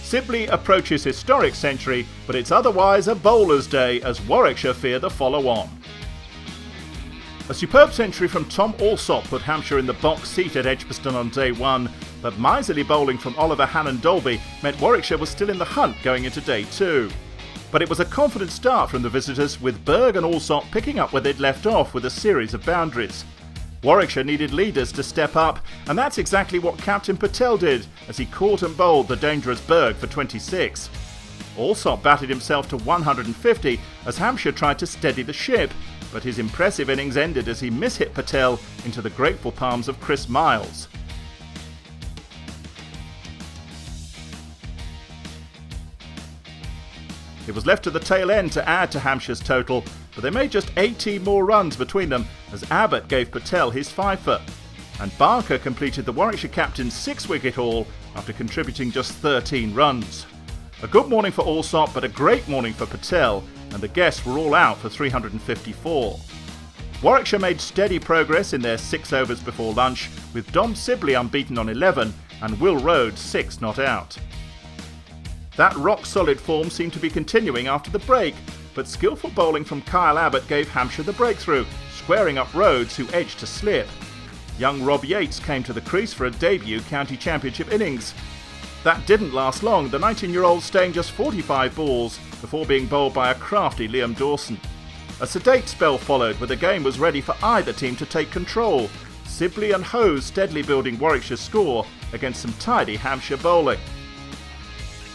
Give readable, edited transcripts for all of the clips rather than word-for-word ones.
Sibley approaches historic century, but it's otherwise a bowler's day as Warwickshire fear the follow-on. A superb century from Tom Alsop put Hampshire in the box seat at Edgbaston on day one, but miserly bowling from Oliver Hannon-Dolby meant Warwickshire was still in the hunt going into day two. But it was a confident start from the visitors, with Berg and Alsop picking up where they'd left off with a series of boundaries. Warwickshire needed leaders to step up, and that's exactly what Captain Patel did as he caught and bowled the dangerous Berg for 26. Alsop batted himself to 150 as Hampshire tried to steady the ship, but his impressive innings ended as he mishit Patel into the grateful palms of Chris Miles. It was left to the tail end to add to Hampshire's total, but they made just 18 more runs between them as Abbott gave Patel his fifer. And Barker completed the Warwickshire captain's 6-wicket haul after contributing just 13 runs. A good morning for Alsop, but a great morning for Patel, and the guests were all out for 354. Warwickshire made steady progress in their 6 overs before lunch, with Dom Sibley unbeaten on 11 and Will Rhodes 6 not out. That rock-solid form seemed to be continuing after the break, but skillful bowling from Kyle Abbott gave Hampshire the breakthrough, squaring up Rhodes, who edged to slip. Young Rob Yates came to the crease for a debut county championship innings. That didn't last long, the 19-year-old staying just 45 balls before being bowled by a crafty Liam Dawson. A sedate spell followed, where the game was ready for either team to take control, Sibley and Hose steadily building Warwickshire's score against some tidy Hampshire bowling.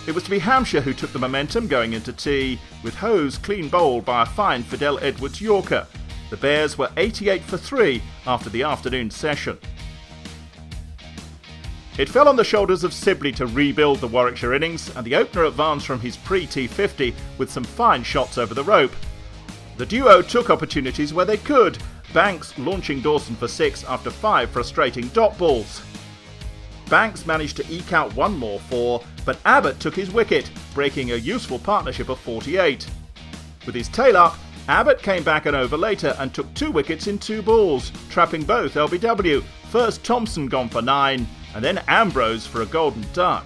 It was to be Hampshire who took the momentum going into tea, with Hose clean bowled by a fine Fidel Edwards Yorker. The Bears were 88 for 3 after the afternoon session. It fell on the shoulders of Sibley to rebuild the Warwickshire innings, and the opener advanced from his pre-T50 with some fine shots over the rope. The duo took opportunities where they could, Banks launching Dawson for 6 after 5 frustrating dot balls. Banks managed to eke out one more 4, but Abbott took his wicket, breaking a useful partnership of 48. With his tail up, Abbott came back an over later and took 2 wickets in 2 balls, trapping both LBW. First Thompson gone for 9, and then Ambrose for a golden duck.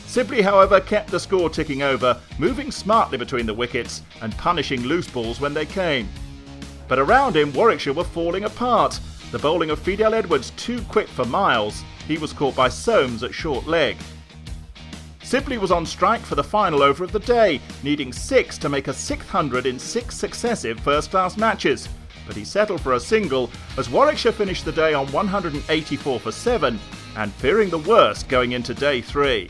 Sibley, however, kept the score ticking over, moving smartly between the wickets and punishing loose balls when they came. But around him, Warwickshire were falling apart. The bowling of Fidel Edwards too quick for Miles. He was caught by Soames at short leg. Sibley was on strike for the final over of the day, needing 6 to make a 600 in 6 successive first-class matches. But he settled for a single as Warwickshire finished the day on 184 for 7 and fearing the worst going into day 3.